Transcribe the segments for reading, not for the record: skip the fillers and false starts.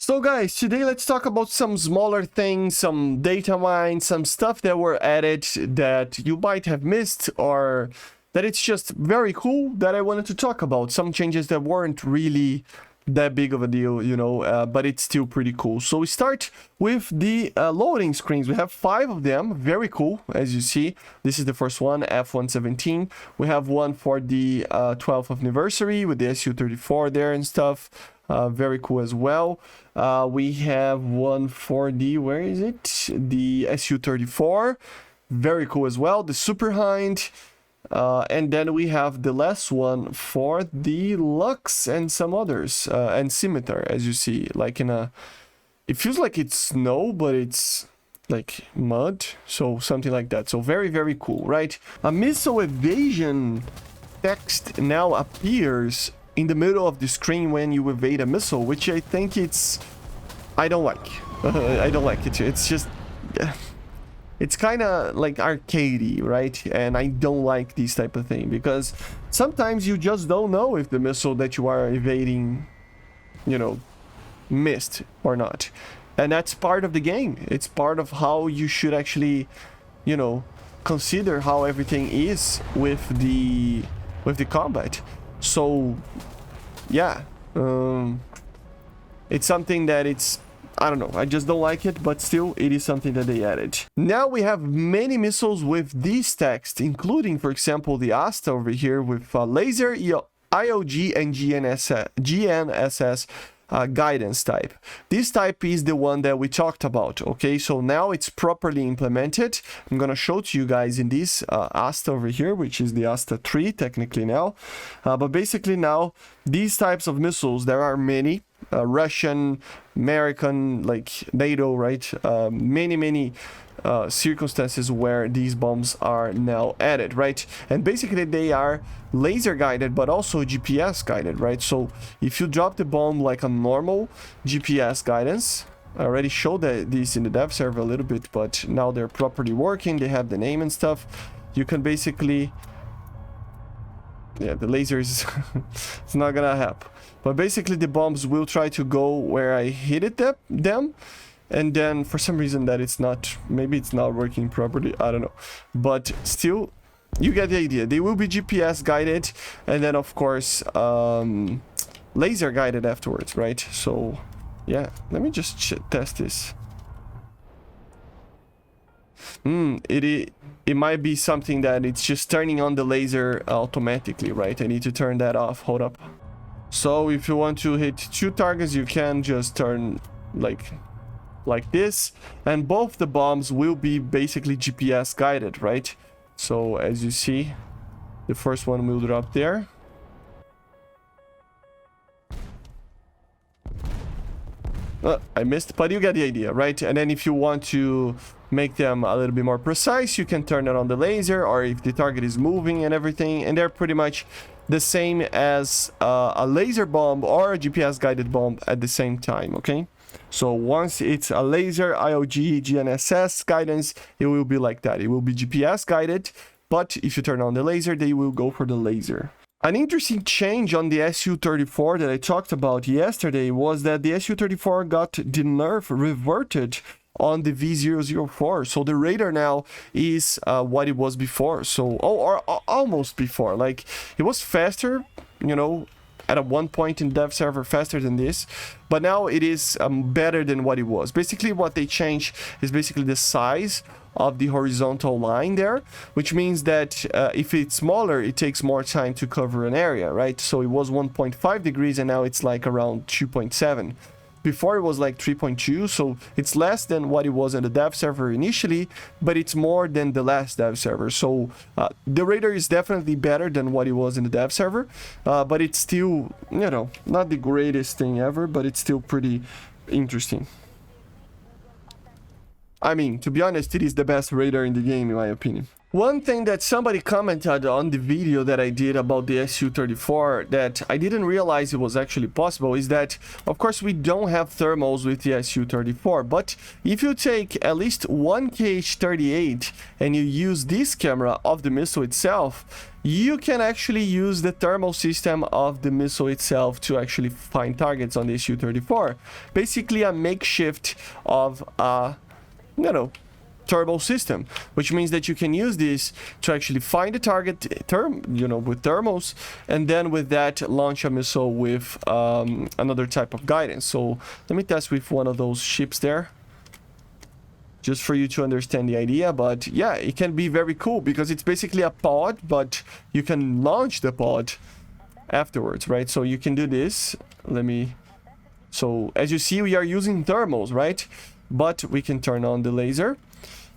So guys, today let's talk about some smaller things, some data mines, some stuff that were added that you might have missed, or that it's just very cool that I wanted to talk about. Some changes that weren't really that big of a deal, you know, but it's still pretty cool. So we start with the loading screens. We have 5 of them, very cool, as you see. This is the first one, F-117. We have one for the 12th anniversary with the SU-34 there and stuff. Very cool as well. We have one for the, where is it? The SU-34. Very cool as well. The Super Hind. And then we have the last one for the Lux and some others. And Scimitar, as you see. Like in a... It feels like it's snow, but it's like mud. So something like that. So very, very cool, right? A missile evasion text now appears in the middle of the screen when you evade a missile, which I think I don't like. I don't like it. It's just... It's kind of like arcadey, right? And I don't like this type of thing because sometimes you just don't know if the missile that you are evading, you know, missed or not. And that's part of the game. It's part of how you should actually, you know, consider how everything is with the combat. So, yeah, it's something that I don't know, I just don't like it, but still, it is something that they added. Now we have many missiles with these text, including, for example, the Asta over here with laser, IOG, and GNSS guidance type. This type is the one that we talked about, okay? So now it's properly implemented. I'm gonna show to you guys in this Asta over here, which is the Asta 3 technically now. But basically now, these types of missiles, there are many. Russian, American, like NATO, right? Many circumstances where these bombs are now added, right? And basically they are laser guided but also GPS guided, right? So if you drop the bomb like a normal GPS guidance, I already showed this in the dev server a little bit, but now they're properly working, they have the name and stuff. You can basically, yeah, the laser is it's not gonna help, but basically the bombs will try to go where I hit it them. And then for some reason that it's not, maybe it's not working properly, I don't know, but still you get the idea. They will be GPS guided and then of course laser guided afterwards, right? So yeah, let me just test this. It might be something that it's just turning on the laser automatically, right? I need to turn that off. Hold up. So if you want to hit 2 targets, you can just turn like this, and both the bombs will be basically GPS guided, right? So as you see, the first one will drop there. I missed, but you get the idea, right? And then if you want to make them a little bit more precise, you can turn it on the laser, or if the target is moving and everything, and they're pretty much the same as a laser bomb or a GPS guided bomb at the same time, okay? So once it's a laser, IOG, GNSS guidance, it will be like that. It will be GPS guided, but if you turn on the laser, they will go for the laser. An interesting change on the SU-34 that I talked about yesterday was that the SU-34 got the nerf reverted on the V004. So the radar now is what it was before. So, or almost before. Like, it was faster, you know, at one point in dev server, faster than this, but now it is better than what it was. Basically what they changed is basically the size of the horizontal line there, which means that if it's smaller, it takes more time to cover an area, right? So it was 1.5 degrees and now it's like around 2.7. Before it was like 3.2, so it's less than what it was in the dev server initially, but it's more than the last dev server. So the radar is definitely better than what it was in the dev server, but it's still, you know, not the greatest thing ever, but it's still pretty interesting. I mean, to be honest, it is the best radar in the game, in my opinion. One thing that somebody commented on the video that I did about the SU-34 that I didn't realize it was actually possible is that, of course, we don't have thermals with the SU-34, but if you take at least one KH-38 and you use this camera of the missile itself, you can actually use the thermal system of the missile itself to actually find targets on the SU-34. Basically a makeshift of turbo system, which means that you can use this to actually find a target with thermals, and then with that launch a missile with another type of guidance. So let me test with one of those ships there, just for you to understand the idea. But yeah, it can be very cool because it's basically a pod, but you can launch the pod afterwards, right? So you can do this. So as you see, we are using thermals, right? But we can turn on the laser,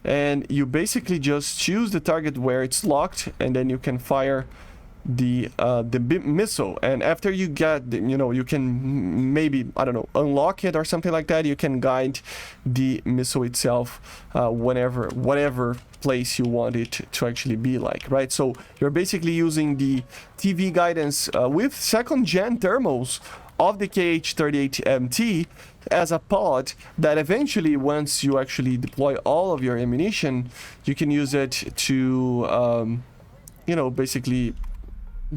and you basically just choose the target where it's locked, and then you can fire the missile. And after you get you can maybe, I don't know, unlock it or something like that. You can guide the missile itself whatever place you want it to actually be like, right? So you're basically using the TV guidance with second gen thermals of the KH-38MT as a pod that eventually, once you actually deploy all of your ammunition, you can use it to basically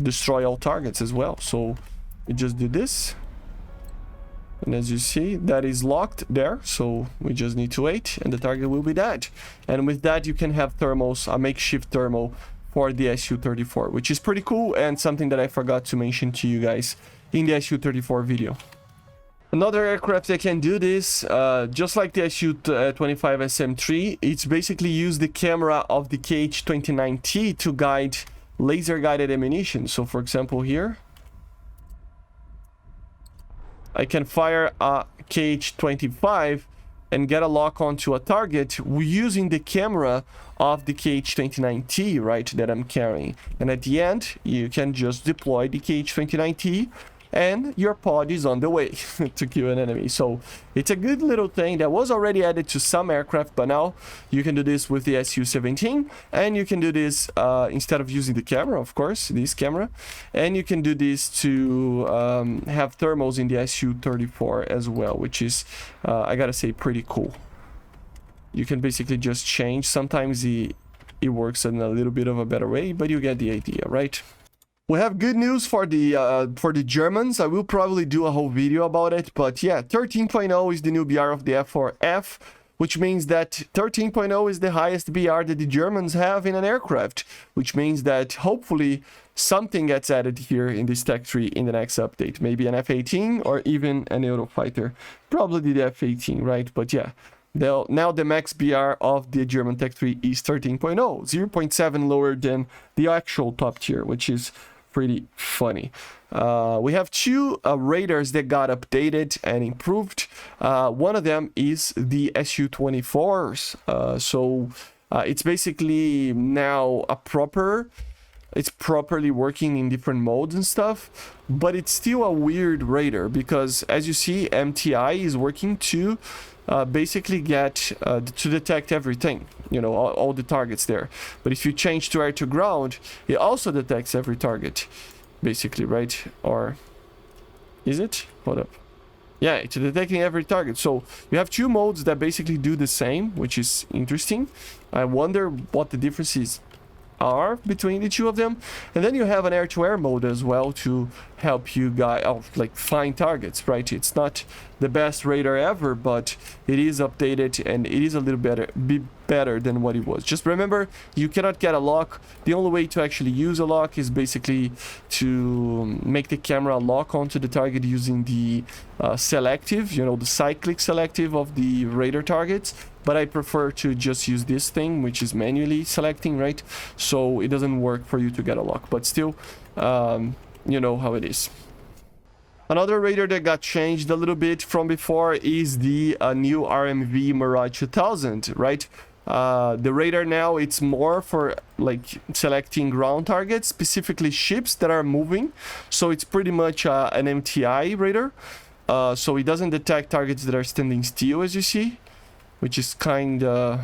destroy all targets as well. So we just do this, and as you see, that is locked there, so we just need to wait and the target will be dead. And with that, you can have thermals, a makeshift thermal for the SU-34, which is pretty cool and something that I forgot to mention to you guys in the SU-34 video. Another aircraft that can do this, just like the SU-25 SM3, it's basically use the camera of the KH-29T to guide laser-guided ammunition. So for example here, I can fire a KH-25 and get a lock onto a target using the camera of the KH-29T, right, that I'm carrying. And at the end, you can just deploy the KH-29T and your pod is on the way to kill an enemy. So it's a good little thing that was already added to some aircraft, but now you can do this with the SU-17, and you can do this instead of using the camera, of course, this camera, and you can do this to have thermals in the SU-34 as well, which is, I gotta say, pretty cool. You can basically just change. Sometimes it works in a little bit of a better way, but you get the idea, right? We have good news for the Germans. I will probably do a whole video about it, but yeah, 13.0 is the new BR of the F4F, which means that 13.0 is the highest BR that the Germans have in an aircraft, which means that hopefully something gets added here in this tech tree in the next update. Maybe an F-18 or even an Eurofighter. Probably the F-18, right? But yeah. Now the max BR of the German tech tree is 13.0, 0.7 lower than the actual top tier, which is pretty funny. We have two radars that got updated and improved. One of them is the SU-24s. So it's basically now it's properly working in different modes and stuff, but it's still a weird radar because, as you see, MTI is working to basically get to detect everything, all the targets there. But if you change to air to ground, it also detects every target, basically, right? Or is it? Hold up. Yeah, it's detecting every target. So you have two modes that basically do the same, which is interesting. I wonder what the differences are between the two of them. And then you have an air-to-air mode as well to help you find targets, right? It's not the best radar ever, but it is updated and it is a little bit better than what it was. Just remember, you cannot get a lock. The only way to actually use a lock is basically to make the camera lock onto the target using the selective, the cyclic selective of the radar targets. But I prefer to just use this thing, which is manually selecting, right? So it doesn't work for you to get a lock, but still, you know how it is. Another radar that got changed a little bit from before is the new RMV Mirage 2000, right? The radar now, it's more for selecting ground targets, specifically ships that are moving. So it's pretty much an MTI radar. So it doesn't detect targets that are standing still, as you see, which is kind of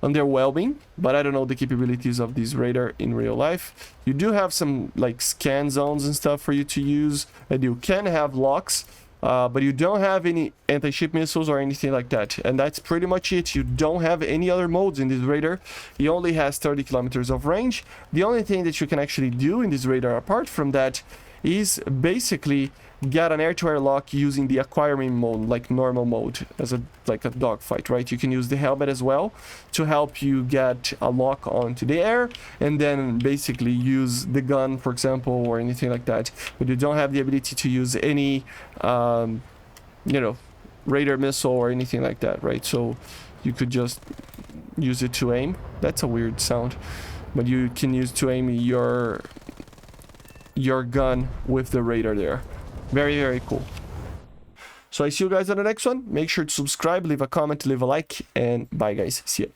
underwhelming, but I don't know the capabilities of this radar in real life. You do have some like scan zones and stuff for you to use, and you can have locks, but you don't have any anti-ship missiles or anything like that. And that's pretty much it. You don't have any other modes in this radar. He only has 30 kilometers of range. The only thing that you can actually do in this radar apart from that is basically get an air-to-air lock using the acquiring mode, like normal mode, as like a dogfight, right? You can use the helmet as well to help you get a lock onto the air, and then basically use the gun, for example, or anything like that. But you don't have the ability to use any, you know, radar missile or anything like that, right? So you could just use it to aim. That's a weird sound, but you can use to aim your gun with the radar there. Very, very cool. So I see you guys on the next one. Make sure to subscribe, leave a comment, leave a like, and bye guys. See ya.